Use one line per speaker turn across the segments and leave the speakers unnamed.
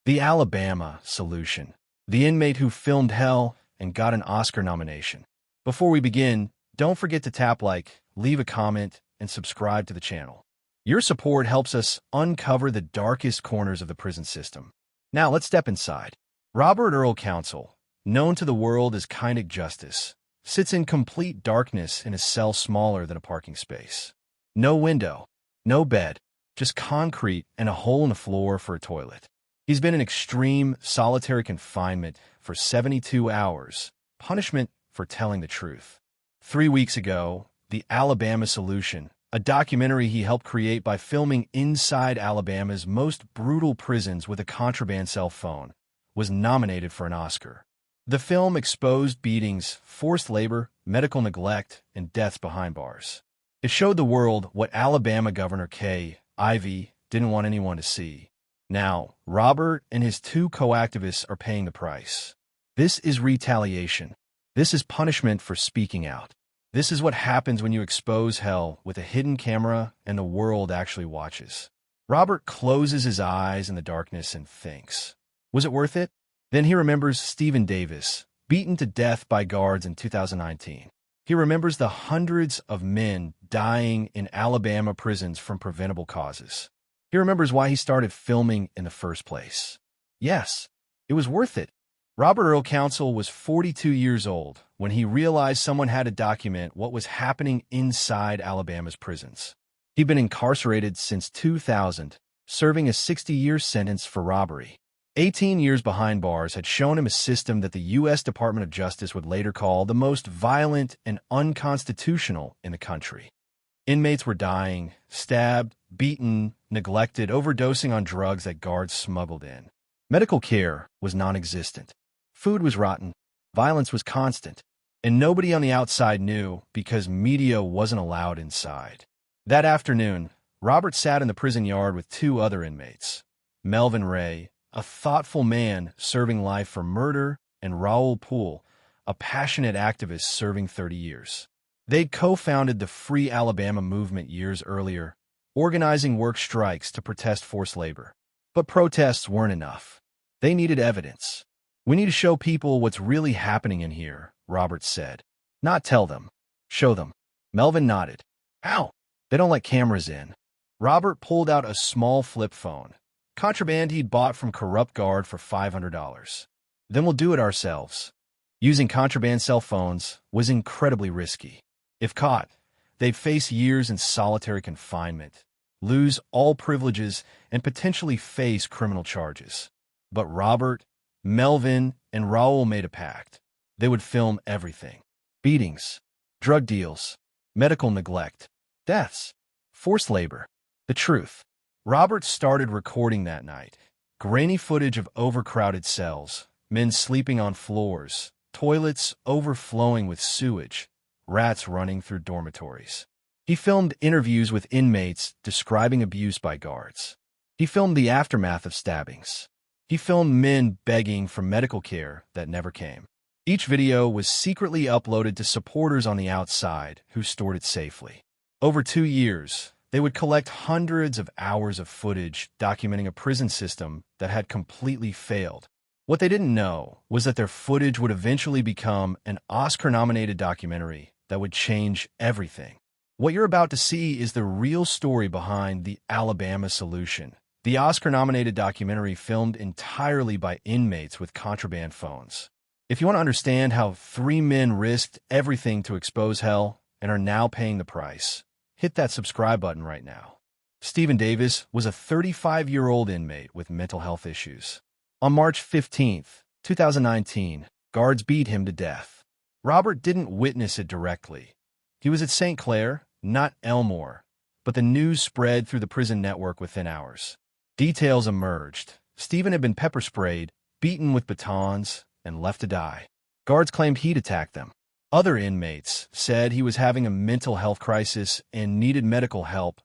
The Alabama Solution. The inmate who filmed hell and got an Oscar nomination. Before we begin, don't forget to tap like, leave a comment, and subscribe to the channel. Your support helps us uncover the darkest corners of the prison system. Now let's step inside. Robert Earl Council, known to the world as Kinetik Justice, sits in complete darkness in a cell smaller than a parking space. No window, no bed, just concrete and a hole in the floor for a toilet. He's been in extreme solitary confinement for 72 hours, punishment for telling the truth. 3 weeks ago, The Alabama Solution, a documentary he helped create by filming inside Alabama's most brutal prisons with a contraband cell phone, was nominated for an Oscar. The film exposed beatings, forced labor, medical neglect, and deaths behind bars. It showed the world what Alabama Governor Kay Ivey didn't want anyone to see. Now, Robert and his 2 co-activists are paying the price. This is retaliation. This is punishment for speaking out. This is what happens when you expose hell with a hidden camera and the world actually watches. Robert closes his eyes in the darkness and thinks, was it worth it? Then he remembers Stephen Davis, beaten to death by guards in 2019. He remembers the hundreds of men dying in Alabama prisons from preventable causes. He remembers why he started filming in the first place. Yes, it was worth it. Robert Earl Council was 42 years old when he realized someone had to document what was happening inside Alabama's prisons. He'd been incarcerated since 2000, serving a 60-year sentence for robbery. 18 years behind bars had shown him a system that the U.S. Department of Justice would later call the most violent and unconstitutional in the country. Inmates were dying, stabbed, beaten, neglected, overdosing on drugs that guards smuggled in. Medical care was non-existent. Food was rotten, violence was constant, and nobody on the outside knew because media wasn't allowed inside. That afternoon, Robert sat in the prison yard with 2 other inmates, Melvin Ray, a thoughtful man serving life for murder, and Raul Poole, a passionate activist serving 30 years. They'd co-founded the Free Alabama movement years earlier, organizing work strikes to protest forced labor. But protests weren't enough. They needed evidence. We need to show people what's really happening in here, Robert said. Not tell them. Show them. Melvin nodded. How? They don't let cameras in. Robert pulled out a small flip phone, contraband he'd bought from corrupt guard for $500. Then we'll do it ourselves. Using contraband cell phones was incredibly risky. If caught, they'd face years in solitary confinement, lose all privileges, and potentially face criminal charges. But Robert, Melvin, and Raul made a pact. They would film everything. Beatings, drug deals, medical neglect, deaths, forced labor, the truth. Robert started recording that night. Grainy footage of overcrowded cells, men sleeping on floors, toilets overflowing with sewage, rats running through dormitories. He filmed interviews with inmates describing abuse by guards. He filmed the aftermath of stabbings. He filmed men begging for medical care that never came. Each video was secretly uploaded to supporters on the outside who stored it safely. Over 2 years, they would collect hundreds of hours of footage documenting a prison system that had completely failed. What they didn't know was that their footage would eventually become an Oscar-nominated documentary that would change everything. What you're about to see is the real story behind The Alabama Solution, the Oscar-nominated documentary filmed entirely by inmates with contraband phones. If you want to understand how 3 men risked everything to expose hell and are now paying the price, hit that subscribe button right now. Stephen Davis was a 35-year-old inmate with mental health issues. On March 15, 2019, guards beat him to death. Robert didn't witness it directly. He was at St. Clair, not Elmore, but the news spread through the prison network within hours. Details emerged. Stephen had been pepper sprayed, beaten with batons, and left to die. Guards claimed he'd attacked them. Other inmates said he was having a mental health crisis and needed medical help,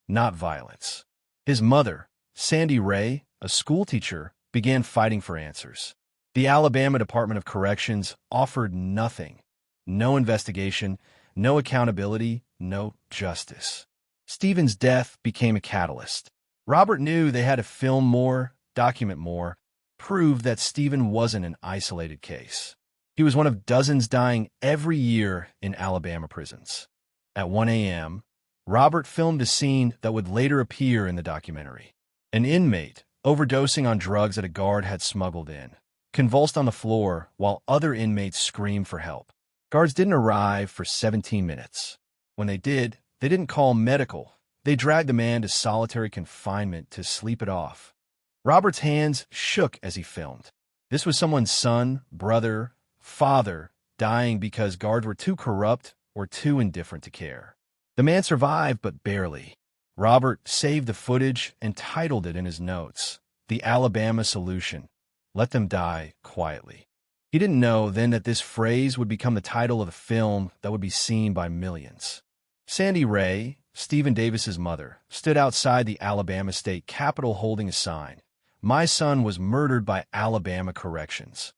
not violence. His mother, Sandy Ray, a schoolteacher, began fighting for answers. The Alabama Department of Corrections offered nothing. No investigation, no accountability, no justice. Stephen's death became a catalyst. Robert knew they had to film more, document more, proved that Stephen wasn't an isolated case. He was one of dozens dying every year in Alabama prisons. At 1 a.m., Robert filmed a scene that would later appear in the documentary. An inmate, overdosing on drugs that a guard had smuggled in, convulsed on the floor while other inmates screamed for help. Guards didn't arrive for 17 minutes. When they did, they didn't call medical. They dragged the man to solitary confinement to sleep it off. Robert's hands shook as he filmed. This was someone's son, brother, father, dying because guards were too corrupt or too indifferent to care. The man survived, but barely. Robert saved the footage and titled it in his notes, "The Alabama Solution. Let them die quietly." He didn't know then that this phrase would become the title of the film that would be seen by millions. Sandy Ray, Stephen Davis's mother, stood outside the Alabama state capitol holding a sign, "My son was murdered by Alabama Corrections."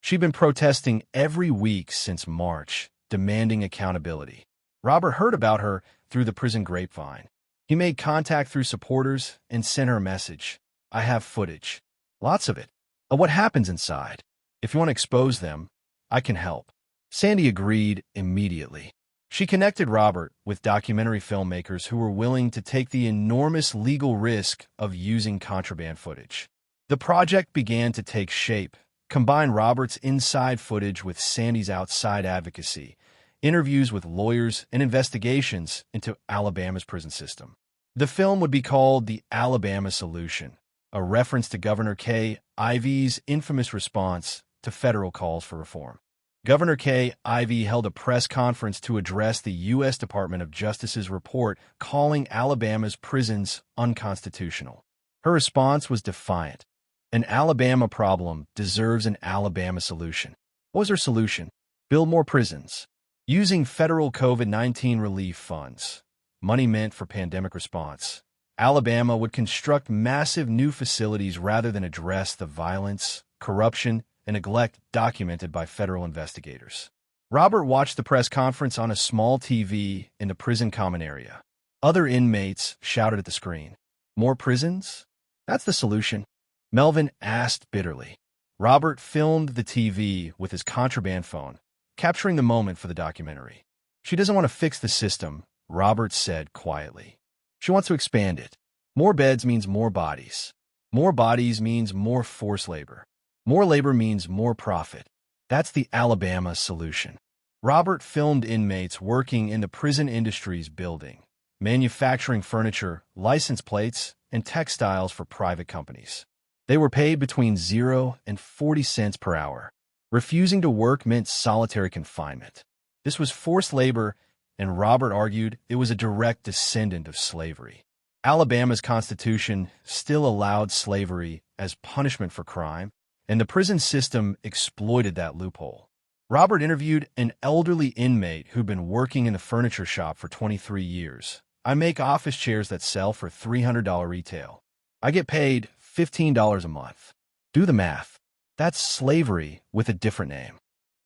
She'd been protesting every week since March, demanding accountability. Robert heard about her through the prison grapevine. He made contact through supporters and sent her a message. "I have footage. Lots of it. Of what happens inside. If you want to expose them, I can help." Sandy agreed immediately. She connected Robert with documentary filmmakers who were willing to take the enormous legal risk of using contraband footage. The project began to take shape, combine Robert's inside footage with Sandy's outside advocacy, interviews with lawyers, and investigations into Alabama's prison system. The film would be called The Alabama Solution, a reference to Governor Kay Ivey's infamous response to federal calls for reform. Governor Kay Ivey held a press conference to address the U.S. Department of Justice's report calling Alabama's prisons unconstitutional. Her response was defiant. An Alabama problem deserves an Alabama solution. What was her solution? Build more prisons. Using federal COVID-19 relief funds, money meant for pandemic response, Alabama would construct massive new facilities rather than address the violence, corruption, and neglect documented by federal investigators. Robert watched the press conference on a small TV in the prison common area. Other inmates shouted at the screen. "More prisons? That's the solution," Melvin asked bitterly. Robert filmed the TV with his contraband phone, capturing the moment for the documentary. "She doesn't want to fix the system," Robert said quietly. "She wants to expand it. More beds means more bodies. More bodies means more forced labor. More labor means more profit. That's the Alabama solution." Robert filmed inmates working in the prison industry's building, manufacturing furniture, license plates, and textiles for private companies. They were paid between 0 and 40 cents per hour. Refusing to work meant solitary confinement. This was forced labor, and Robert argued it was a direct descendant of slavery. Alabama's Constitution still allowed slavery as punishment for crime, and the prison system exploited that loophole. Robert interviewed an elderly inmate who'd been working in the furniture shop for 23 years. "I make office chairs that sell for $300 retail. I get paid $15 a month. Do the math. That's slavery with a different name."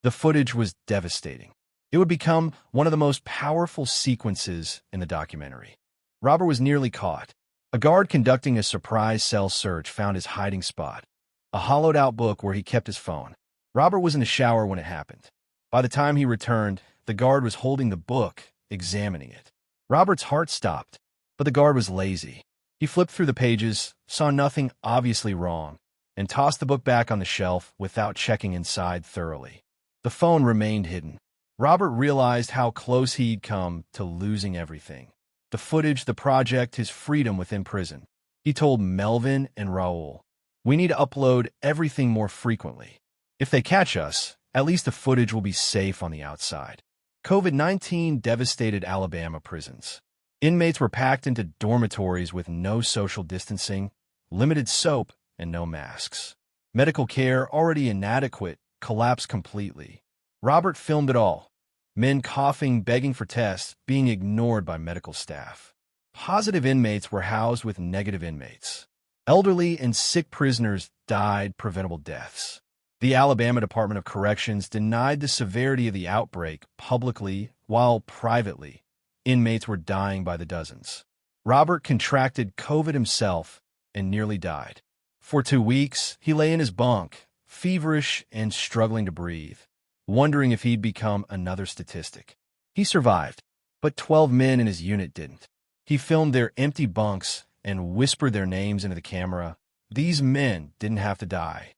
The footage was devastating. It would become one of the most powerful sequences in the documentary. Robert was nearly caught. A guard conducting a surprise cell search found his hiding spot, a hollowed-out book where he kept his phone. Robert was in the shower when it happened. By the time he returned, the guard was holding the book, examining it. Robert's heart stopped, but the guard was lazy. He flipped through the pages, saw nothing obviously wrong, and tossed the book back on the shelf without checking inside thoroughly. The phone remained hidden. Robert realized how close he'd come to losing everything. The footage, the project, his freedom within prison. He told Melvin and Raul, "We need to upload everything more frequently. If they catch us, at least the footage will be safe on the outside." COVID-19 devastated Alabama prisons. Inmates were packed into dormitories with no social distancing, limited soap, and no masks. Medical care, already inadequate, collapsed completely. Robert filmed it all. Men coughing, begging for tests, being ignored by medical staff. Positive inmates were housed with negative inmates. Elderly and sick prisoners died preventable deaths. The Alabama Department of Corrections denied the severity of the outbreak publicly, while privately, inmates were dying by the dozens. Robert contracted COVID himself and nearly died. For 2 weeks, he lay in his bunk, feverish and struggling to breathe, wondering if he'd become another statistic. He survived, but 12 men in his unit didn't. He filmed their empty bunks and whispered their names into the camera. These men didn't have to die.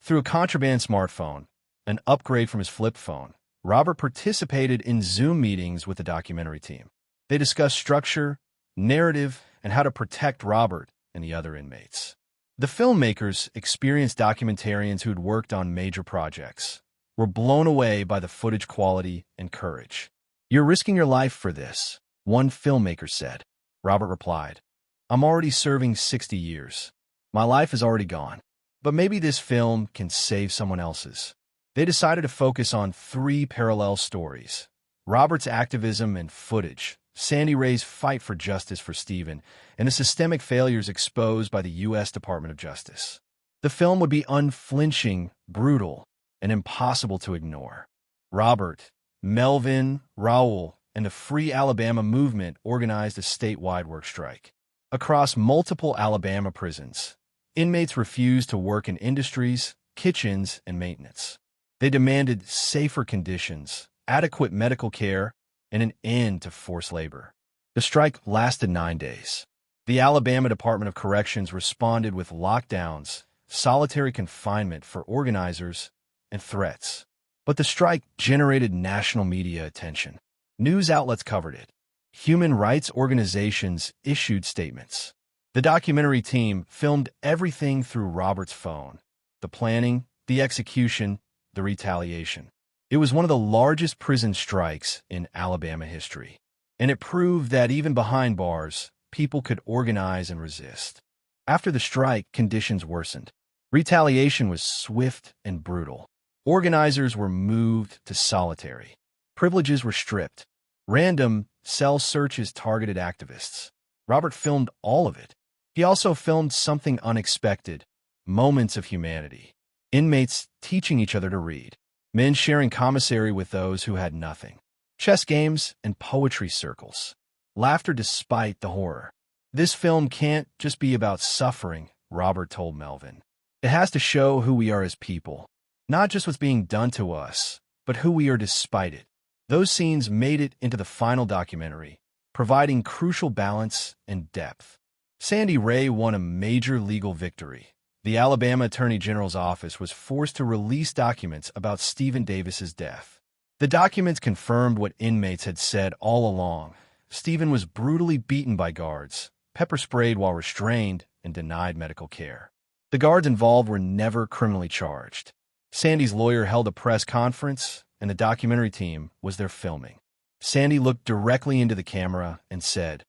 Through a contraband smartphone, an upgrade from his flip phone, Robert participated in Zoom meetings with the documentary team. They discussed structure, narrative, and how to protect Robert and the other inmates. The filmmakers, experienced documentarians who'd worked on major projects, were blown away by the footage quality and courage. "You're risking your life for this," one filmmaker said. Robert replied, "I'm already serving 60 years. My life is already gone. But maybe this film can save someone else's." They decided to focus on 3 parallel stories: Robert's activism and footage, Sandy Ray's fight for justice for Stephen, and the systemic failures exposed by the U.S. Department of Justice. The film would be unflinching, brutal, and impossible to ignore. Robert, Melvin, Raul, and the Free Alabama movement organized a statewide work strike. Across multiple Alabama prisons, inmates refused to work in industries, kitchens, and maintenance. They demanded safer conditions, adequate medical care, and an end to forced labor. The strike lasted 9 days. The Alabama Department of Corrections responded with lockdowns, solitary confinement for organizers, and threats. But the strike generated national media attention. News outlets covered it. Human rights organizations issued statements. The documentary team filmed everything through Robert's phone: the planning, the execution, the retaliation. It was one of the largest prison strikes in Alabama history, and it proved that even behind bars, people could organize and resist. After the strike, conditions worsened. Retaliation was swift and brutal. Organizers were moved to solitary. Privileges were stripped. Random cell searches targeted activists. Robert filmed all of it. He also filmed something unexpected: moments of humanity. Inmates teaching each other to read. Men sharing commissary with those who had nothing. Chess games and poetry circles. Laughter despite the horror. "This film can't just be about suffering," Robert told Melvin. "It has to show who we are as people. Not just what's being done to us, but who we are despite it." Those scenes made it into the final documentary, providing crucial balance and depth. Sandy Ray won a major legal victory. The Alabama Attorney General's office was forced to release documents about Stephen Davis's death. The documents confirmed what inmates had said all along. Stephen was brutally beaten by guards, pepper-sprayed while restrained, and denied medical care. The guards involved were never criminally charged. Sandy's lawyer held a press conference, and the documentary team was there filming. Sandy looked directly into the camera and said,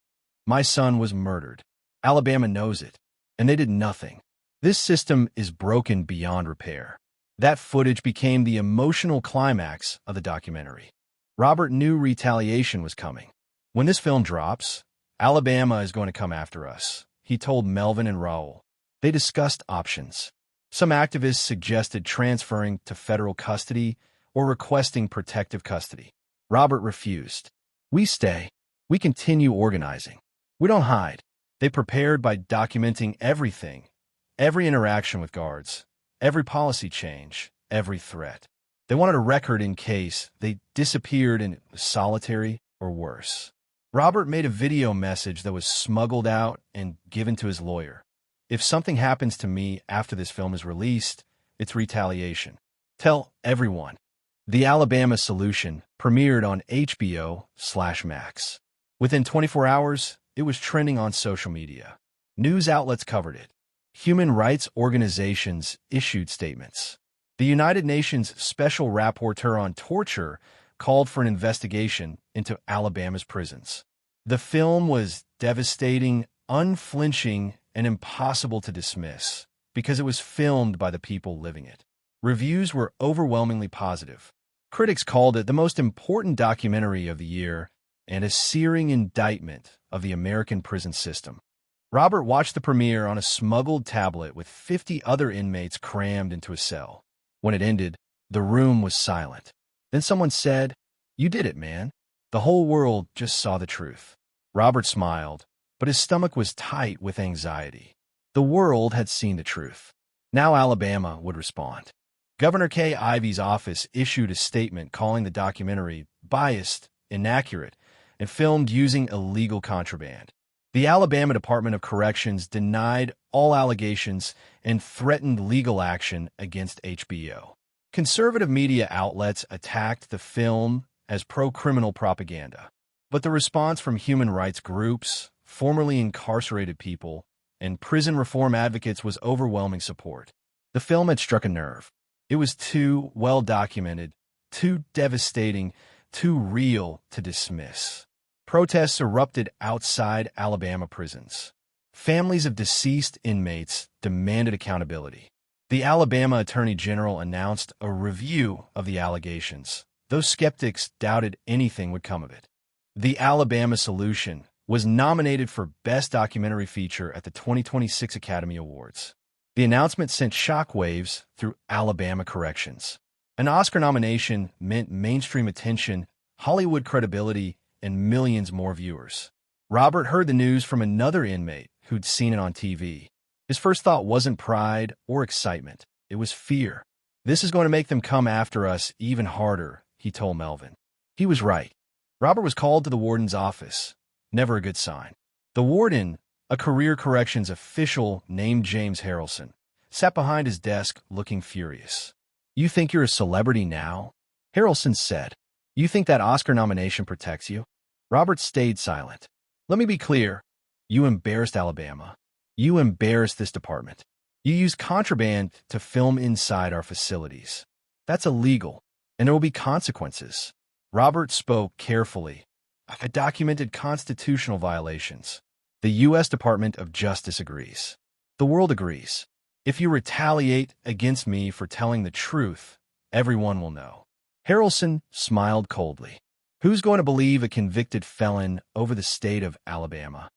"My son was murdered. Alabama knows it, and they did nothing. This system is broken beyond repair." That footage became the emotional climax of the documentary. Robert knew retaliation was coming. "When this film drops, Alabama is going to come after us," he told Melvin and Raul. They discussed options. Some activists suggested transferring to federal custody or requesting protective custody. Robert refused. "We stay. We continue organizing. We don't hide." They prepared by documenting everything: every interaction with guards, every policy change, every threat. They wanted a record in case they disappeared in solitary or worse. Robert made a video message that was smuggled out and given to his lawyer. "If something happens to me after this film is released, it's retaliation. Tell everyone." The Alabama Solution premiered on HBO/Max. Within 24 hours, it was trending on social media. News outlets covered it. Human rights organizations issued statements. The United Nations Special Rapporteur on Torture called for an investigation into Alabama's prisons. The film was devastating, unflinching, and impossible to dismiss because it was filmed by the people living it. Reviews were overwhelmingly positive. Critics called it the most important documentary of the year and a searing indictment of the American prison system. Robert watched the premiere on a smuggled tablet with 50 other inmates crammed into a cell. When it ended, the room was silent. Then someone said, "You did it, man. The whole world just saw the truth." Robert smiled, but his stomach was tight with anxiety. The world had seen the truth. Now Alabama would respond. Governor Kay Ivey's office issued a statement calling the documentary biased, inaccurate, and filmed using illegal contraband. The Alabama Department of Corrections denied all allegations and threatened legal action against HBO. Conservative media outlets attacked the film as pro-criminal propaganda. But the response from human rights groups, formerly incarcerated people, and prison reform advocates was overwhelming support. The film had struck a nerve. It was too well documented, too devastating, too real to dismiss. Protests erupted outside Alabama prisons. Families of deceased inmates demanded accountability. The Alabama Attorney General announced a review of the allegations, though skeptics doubted anything would come of it. The Alabama Solution was nominated for Best Documentary Feature at the 2026 Academy Awards. The announcement sent shockwaves through Alabama corrections. An Oscar nomination meant mainstream attention, Hollywood credibility, and millions more viewers. Robert heard the news from another inmate who'd seen it on TV. His first thought wasn't pride or excitement. It was fear. "This is going to make them come after us even harder," he told Melvin. He was right. Robert was called to the warden's office. Never a good sign. The warden, a career corrections official named James Harrelson, sat behind his desk looking furious. "You think you're a celebrity now?" Harrelson said. "You think that Oscar nomination protects you?" Robert stayed silent. "Let me be clear. You embarrassed Alabama. You embarrassed this department. You used contraband to film inside our facilities. That's illegal, and there will be consequences." Robert spoke carefully. "I documented constitutional violations. The U.S. Department of Justice agrees. The world agrees. If you retaliate against me for telling the truth, everyone will know." Harrelson smiled coldly. Who's going to believe a convicted felon over the state of Alabama?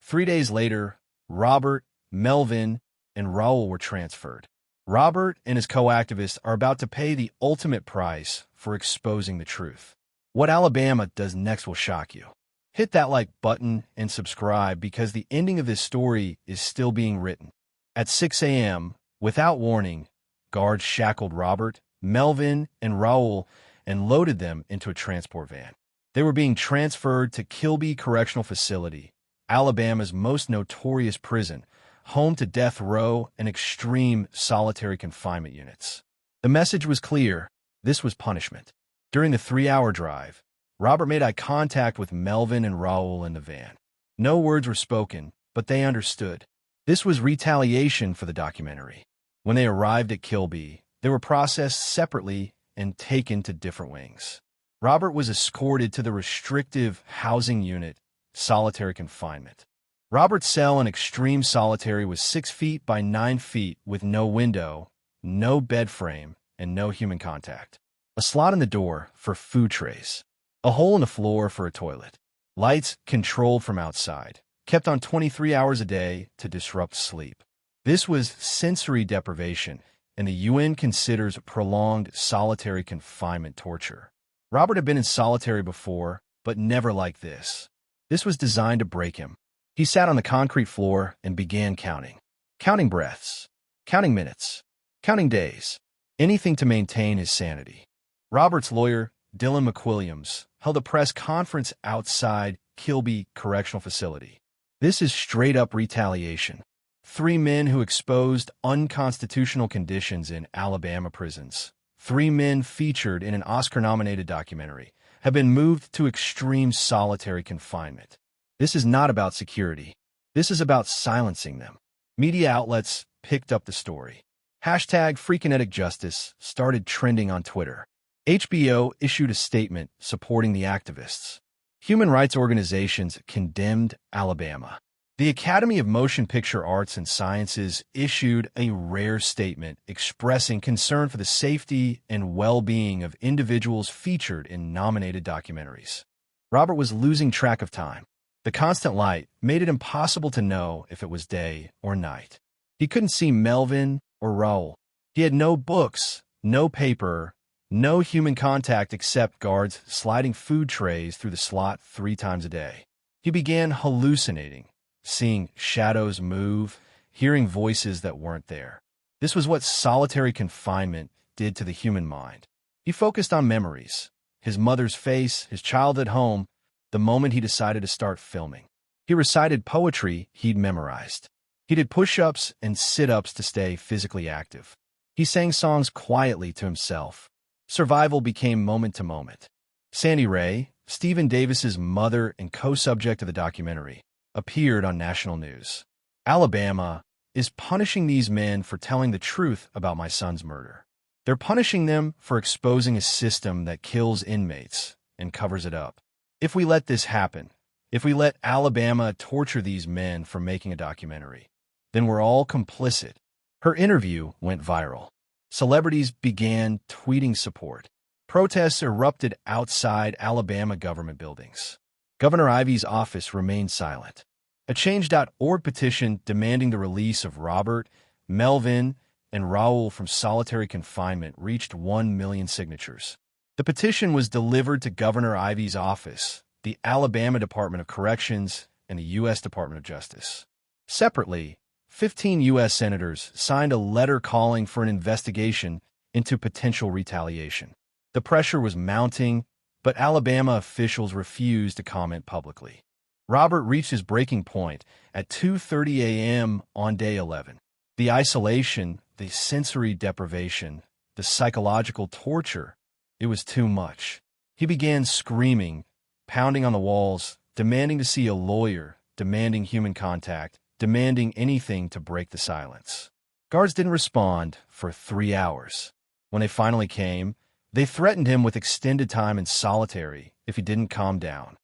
3 days later, Robert, Melvin, and Raul were transferred. Robert and his co-activists are about to pay the ultimate price for exposing the truth. What Alabama does next will shock you. Hit that like button and subscribe because the ending of this story is still being written. At 6 a.m., without warning, guards shackled Robert, Melvin, and Raul and loaded them into a transport van. They were being transferred to Kilby Correctional Facility, Alabama's most notorious prison, home to death row and extreme solitary confinement units. The message was clear. This was punishment. During the 3-hour drive, Robert made eye contact with Melvin and Raul in the van. No words were spoken, but they understood. This was retaliation for the documentary. When they arrived at Kilby, they were processed separately and taken to different wings. Robert was escorted to the restrictive housing unit, solitary confinement. Robert's cell in extreme solitary was 6 feet by 9 feet with no window, no bed frame, and no human contact. A slot in the door for food trays. A hole in the floor for a toilet. Lights controlled from outside, kept on 23 hours a day to disrupt sleep. This was sensory deprivation, and the UN considers prolonged solitary confinement torture. Robert had been in solitary before, but never like this. This was designed to break him. He sat on the concrete floor and began counting. Counting breaths, counting minutes, counting days, anything to maintain his sanity. Robert's lawyer, Dylan McWilliams, held a press conference outside Kilby Correctional Facility. "This is straight-up retaliation. 3 men who exposed unconstitutional conditions in Alabama prisons, 3 men featured in an Oscar-nominated documentary, have been moved to extreme solitary confinement. This is not about security. This is about silencing them." Media outlets picked up the story. Hashtag Kinetik Justice started trending on Twitter. HBO issued a statement supporting the activists. Human rights organizations condemned Alabama. The Academy of Motion Picture Arts and Sciences issued a rare statement expressing concern for the safety and well-being of individuals featured in nominated documentaries. Robert was losing track of time. The constant light made it impossible to know if it was day or night. He couldn't see Melvin or Raul. He had no books, no paper, no human contact except guards sliding food trays through the slot 3 times a day. He began hallucinating, seeing shadows move, hearing voices that weren't there. This was what solitary confinement did to the human mind. He focused on memories, his mother's face, his childhood home, the moment he decided to start filming. He recited poetry he'd memorized. He did push-ups and sit-ups to stay physically active. He sang songs quietly to himself. Survival became moment to moment. Sandy Ray, Stephen Davis's mother and co-subject of the documentary, appeared on national news. Alabama is punishing these men for telling the truth about my son's murder. They're punishing them for exposing a system that kills inmates and covers it up. If we let this happen, if we let Alabama torture these men for making a documentary, then we're all complicit. Her interview went viral. Celebrities began tweeting support. Protests erupted outside Alabama government buildings. Governor Ivey's office remained silent. A Change.org petition demanding the release of Robert, Melvin, and Raul from solitary confinement reached 1 million signatures. The petition was delivered to Governor Ivey's office, the Alabama Department of Corrections, and the U.S. Department of Justice. Separately, 15 U.S. senators signed a letter calling for an investigation into potential retaliation. The pressure was mounting, but Alabama officials refused to comment publicly. Robert reached his breaking point at 2:30 a.m. on day 11. The isolation, the sensory deprivation, the psychological torture, it was too much. He began screaming, pounding on the walls, demanding to see a lawyer, demanding human contact, demanding anything to break the silence. Guards didn't respond for 3 hours. When they finally came, they threatened him with extended time in solitary if he didn't calm down.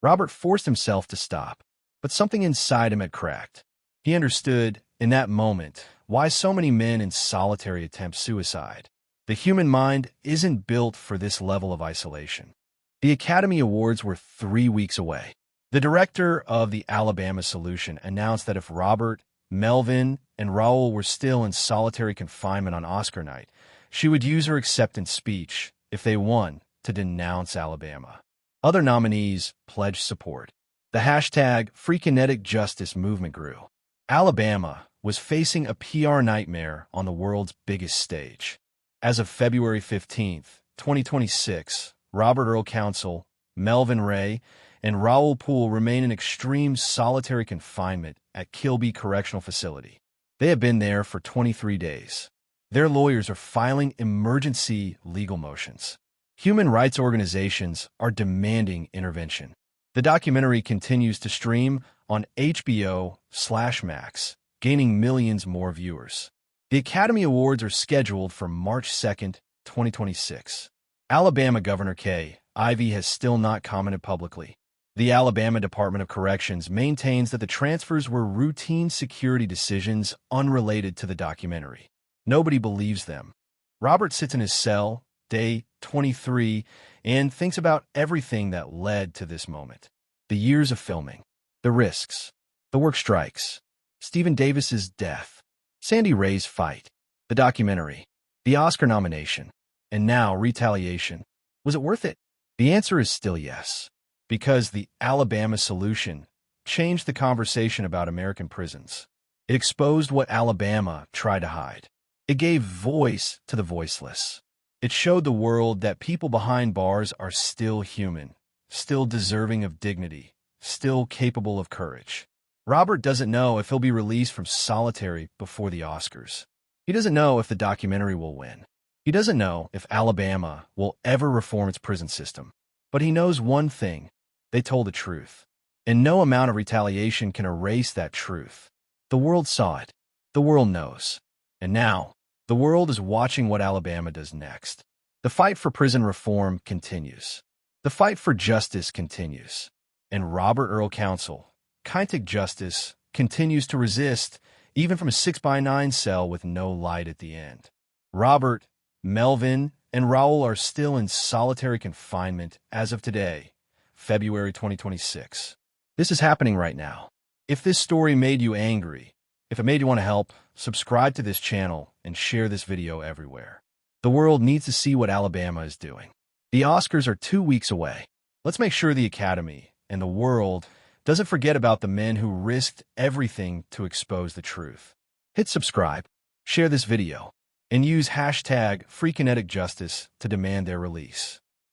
Robert forced himself to stop, but something inside him had cracked. He understood, in that moment, why so many men in solitary attempt suicide. The human mind isn't built for this level of isolation. The Academy Awards were 3 weeks away. The director of the Alabama Solution announced that if Robert, Melvin, and Raul were still in solitary confinement on Oscar night, she would use her acceptance speech, if they won, to denounce Alabama. Other nominees pledged support. The hashtag Kinetik Justice movement grew. Alabama was facing a PR nightmare on the world's biggest stage. As of February 15, 2026, Robert Earl Council, Melvin Ray, and Raul Poole remain in extreme solitary confinement at Kilby Correctional Facility. They have been there for 23 days. Their lawyers are filing emergency legal motions. Human rights organizations are demanding intervention. The documentary continues to stream on HBO/Max, gaining millions more viewers. The Academy Awards are scheduled for March 2, 2026. Alabama Governor Kay Ivey has still not commented publicly. The Alabama Department of Corrections maintains that the transfers were routine security decisions unrelated to the documentary. Nobody believes them. Robert sits in his cell, day 23, and thinks about everything that led to this moment. The years of filming, the risks, the work strikes, Stephen Davis's death, Sandy Ray's fight, the documentary, the Oscar nomination, and now Retaliation. Was it worth it? The answer is still yes, because the Alabama Solution changed the conversation about American prisons. It exposed what Alabama tried to hide. It gave voice to the voiceless. It showed the world that people behind bars are still human, still deserving of dignity, still capable of courage. Robert doesn't know if he'll be released from solitary before the Oscars. He doesn't know if the documentary will win. He doesn't know if Alabama will ever reform its prison system. But he knows one thing: they told the truth. And no amount of retaliation can erase that truth. The world saw it. The world knows. And now, the world is watching what Alabama does next. The fight for prison reform continues. The fight for justice continues. And Robert Earl Council, Kinetik Justice, continues to resist, even from a 6x9 cell with no light at the end. Robert, Melvin, and Raul are still in solitary confinement as of today, February 2026. This is happening right now. If this story made you angry, if it made you want to help, subscribe to this channel and share this video everywhere. The world needs to see what Alabama is doing. The Oscars are 2 weeks away. Let's make sure the Academy and the world doesn't forget about the men who risked everything to expose the truth. Hit subscribe, share this video, and use hashtag #FreeKinetikJustice to demand their release.